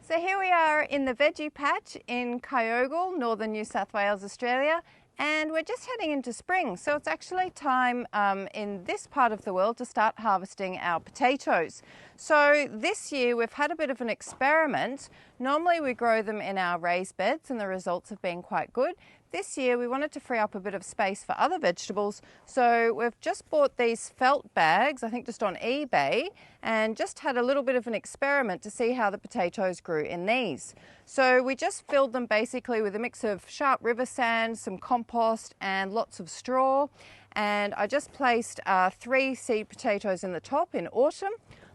So here we are in the veggie patch in Kyogle, northern New South Wales, Australia, and we're just heading into spring. So it's actually time in this part of the world to start harvesting our potatoes. So this year we've had a bit of an experiment. Normally we grow them in our raised beds and the results have been quite good. This year we wanted to free up a bit of space for other vegetables, so we've just bought these felt bags, I think just on eBay, and just had a little bit of an experiment to see how the potatoes grew in these. So we just filled them basically with a mix of sharp river sand, some compost and lots of straw, and I just placed 3 seed potatoes in the top in autumn,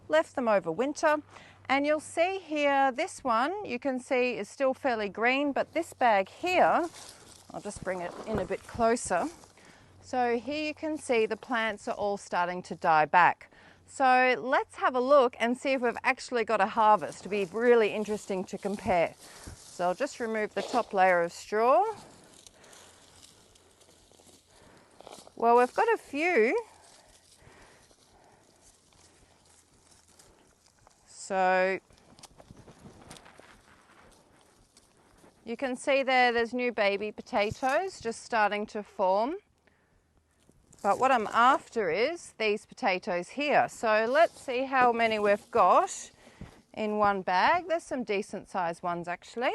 left them over winter. And you'll see here, this one you can see is still fairly green, but this bag here, I'll just bring it in a bit closer. So here you can see the plants are all starting to die back. So let's have a look and see if we've actually got a harvest. It'll be really interesting to compare. So I'll just remove the top layer of straw. Well, we've got a few. So you can see there's new baby potatoes just starting to form. But what I'm after is these potatoes here. So let's see how many we've got in one bag. There's some decent sized ones actually.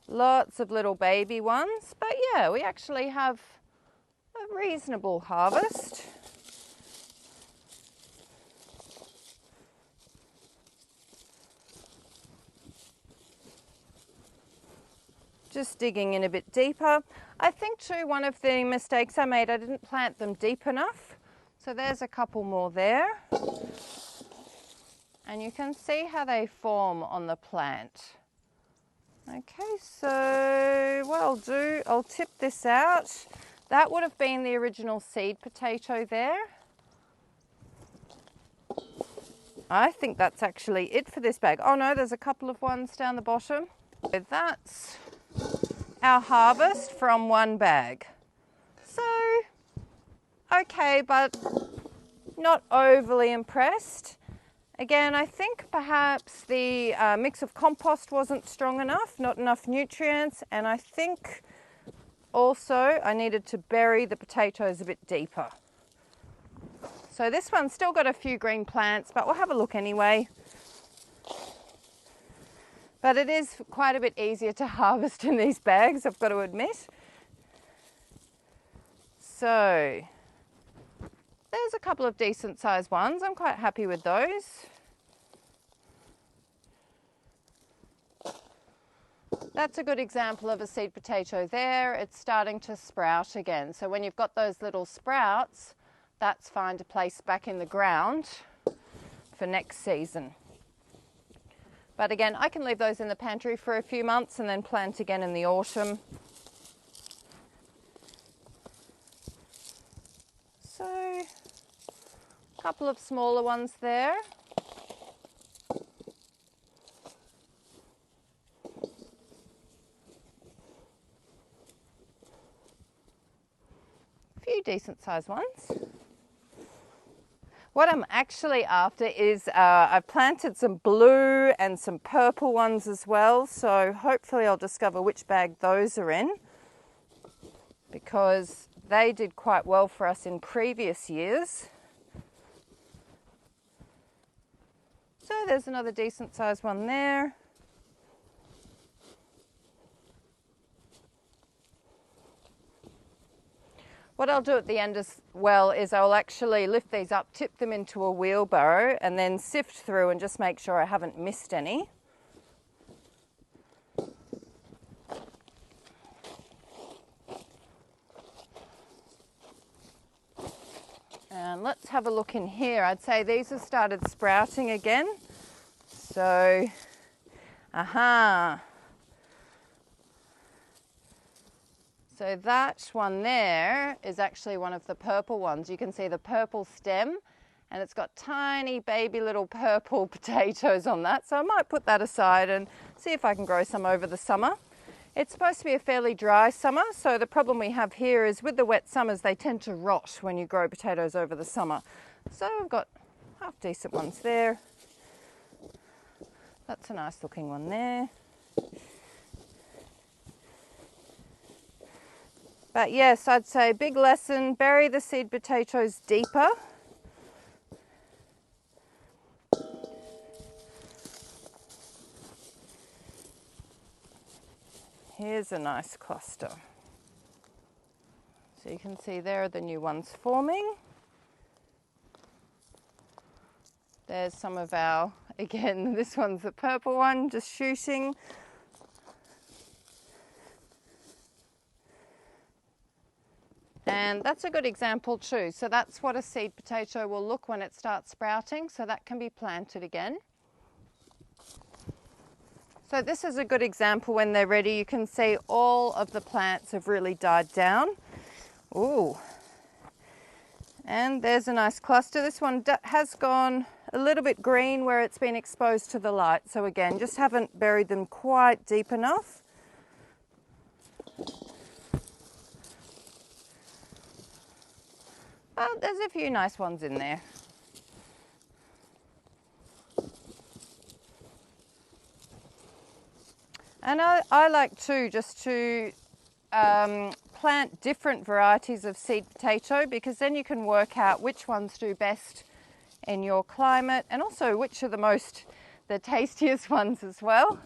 Lots of little baby ones, but yeah, we actually have a reasonable harvest. Just digging in a bit deeper. I think too, one of the mistakes I made, I didn't plant them deep enough. So there's a couple more there. And you can see how they form on the plant. Okay, so what I'll do, I'll tip this out. That would have been the original seed potato there. I think that's actually it for this bag. Oh no, there's a couple of ones down the bottom. So that's our harvest from one bag. So, okay, but not overly impressed. Again, I think perhaps the mix of compost wasn't strong enough, not enough nutrients, and I think also I needed to bury the potatoes a bit deeper. So this one's still got a few green plants, but we'll have a look anyway. But it is quite a bit easier to harvest in these bags, I've got to admit. So there's a couple of decent sized ones. I'm quite happy with those. That's a good example of a seed potato there. It's starting to sprout again. So when you've got those little sprouts, that's fine to place back in the ground for next season. But again, I can leave those in the pantry for a few months and then plant again in the autumn. So, a couple of smaller ones there. A few decent sized ones. What I'm actually after is I've planted some blue and some purple ones as well, so hopefully I'll discover which bag those are in, because they did quite well for us in previous years. So there's another decent sized one there. What I'll do at the end as well is I'll actually lift these up, tip them into a wheelbarrow and then sift through and just make sure I haven't missed any. And let's have a look in here. I'd say these have started sprouting again. So, So that one there is actually one of the purple ones. You can see the purple stem and it's got tiny baby little purple potatoes on that. So I might put that aside and see if I can grow some over the summer. It's supposed to be a fairly dry summer, so the problem we have here is with the wet summers, they tend to rot when you grow potatoes over the summer. So I've got half decent ones there. That's a nice looking one there. But yes, I'd say big lesson, bury the seed potatoes deeper. Here's a nice cluster. So you can see there are the new ones forming. There's some of our, again, this one's the purple one, just shooting. And that's a good example too. So that's what a seed potato will look when it starts sprouting. So that can be planted again. So this is a good example when they're ready. You can see all of the plants have really died down. Ooh. And there's a nice cluster. This one has gone a little bit green where it's been exposed to the light. So again, just haven't buried them quite deep enough. But there's a few nice ones in there. And I like too just to plant different varieties of seed potato, because then you can work out which ones do best in your climate and also which are the tastiest ones as well.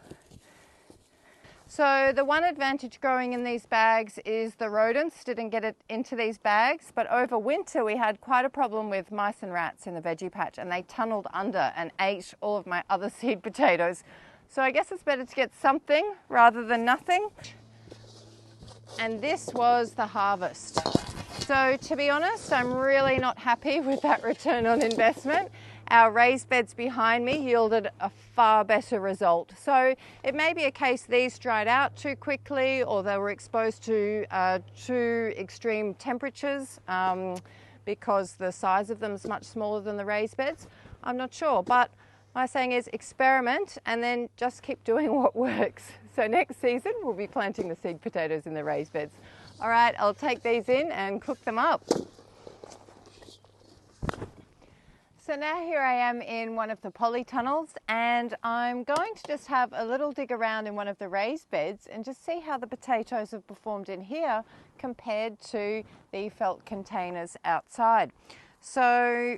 So the one advantage growing in these bags is the rodents didn't get it into these bags, but over winter we had quite a problem with mice and rats in the veggie patch, and they tunneled under and ate all of my other seed potatoes. So I guess it's better to get something rather than nothing. And this was the harvest. So to be honest, I'm really not happy with that return on investment. Our raised beds behind me yielded a far better result. So it may be a case these dried out too quickly, or they were exposed to too extreme temperatures because the size of them is much smaller than the raised beds. I'm not sure, but my saying is experiment and then just keep doing what works. So next season we'll be planting the seed potatoes in the raised beds. All right, I'll take these in and cook them up. So now here I am in one of the polytunnels, and I'm going to just have a little dig around in one of the raised beds and just see how the potatoes have performed in here compared to the felt containers outside. So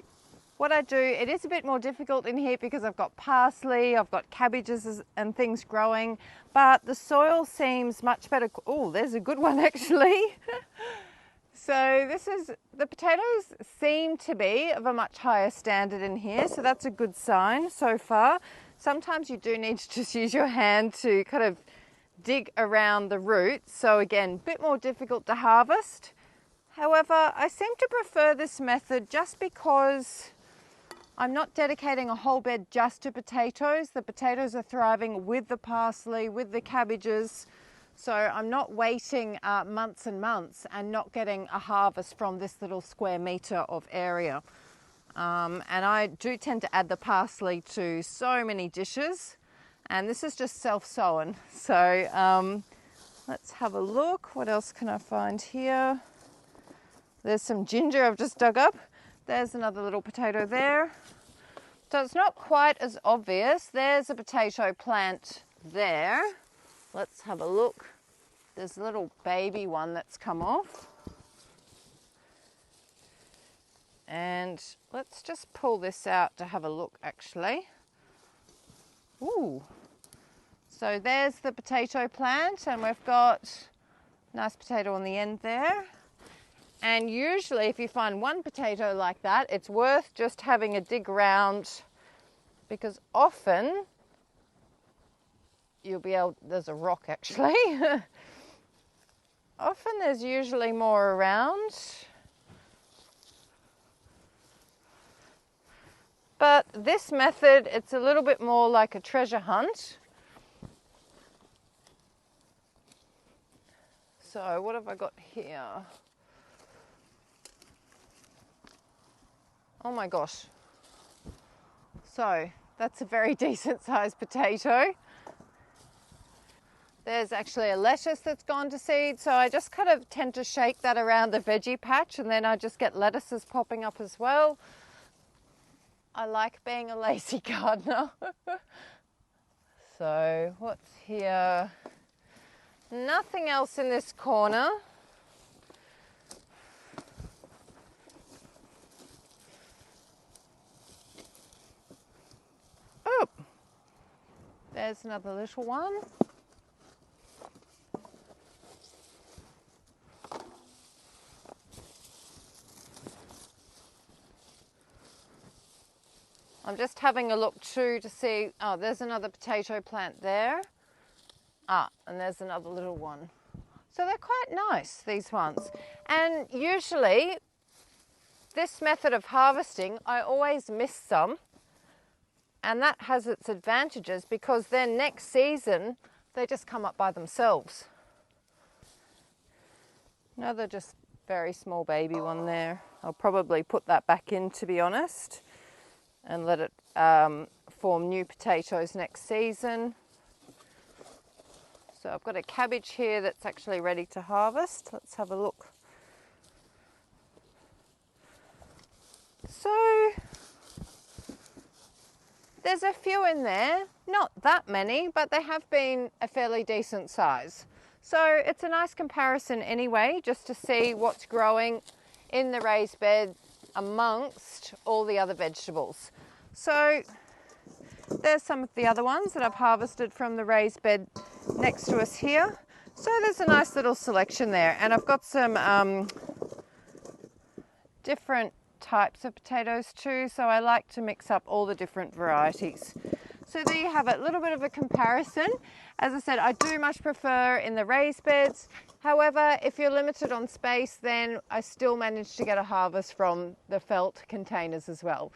what I do, it is a bit more difficult in here because I've got parsley, I've got cabbages and things growing, but the soil seems much better. Oh, there's a good one actually. So the potatoes seem to be of a much higher standard in here, so that's a good sign so far. Sometimes you do need to just use your hand to kind of dig around the roots. So again, a bit more difficult to harvest. However, I seem to prefer this method just because I'm not dedicating a whole bed just to potatoes. The potatoes are thriving with the parsley, with the cabbages. So I'm not waiting months and months and not getting a harvest from this little square metre of area. And I do tend to add the parsley to so many dishes, and this is just self-sown. So let's have a look. What else can I find here? There's some ginger I've just dug up. There's another little potato there. So it's not quite as obvious. There's a potato plant there. Let's have a look. There's a little baby one that's come off. And let's just pull this out to have a look actually. Ooh. So there's the potato plant, and we've got a nice potato on the end there. And usually if you find one potato like that, it's worth just having a dig around, because often you'll be able, there's a rock actually. Often there's usually more around. But this method, it's a little bit more like a treasure hunt. So what have I got here? Oh my gosh. So that's a very decent sized potato. There's actually a lettuce that's gone to seed, so I just kind of tend to shake that around the veggie patch, and then I just get lettuces popping up as well. I like being a lazy gardener. So what's here? Nothing else in this corner. Oh, there's another little one. I'm just having a look too to see, oh, there's another potato plant there. Ah, and there's another little one. So they're quite nice, these ones. And usually, this method of harvesting, I always miss some. And that has its advantages because then next season, they just come up by themselves. Another just very small baby one there. I'll probably put that back in, to be honest, and let it form new potatoes next season. So I've got a cabbage here that's actually ready to harvest. Let's have a look. So there's a few in there, not that many, but they have been a fairly decent size. So it's a nice comparison anyway, just to see what's growing in the raised bed amongst all the other vegetables. So there's some of the other ones that I've harvested from the raised bed next to us here. So there's a nice little selection there. And I've got some different types of potatoes too, so I like to mix up all the different varieties. So there you have it, a little bit of a comparison. As I said, I do much prefer in the raised beds. However, if you're limited on space, then I still manage to get a harvest from the felt containers as well.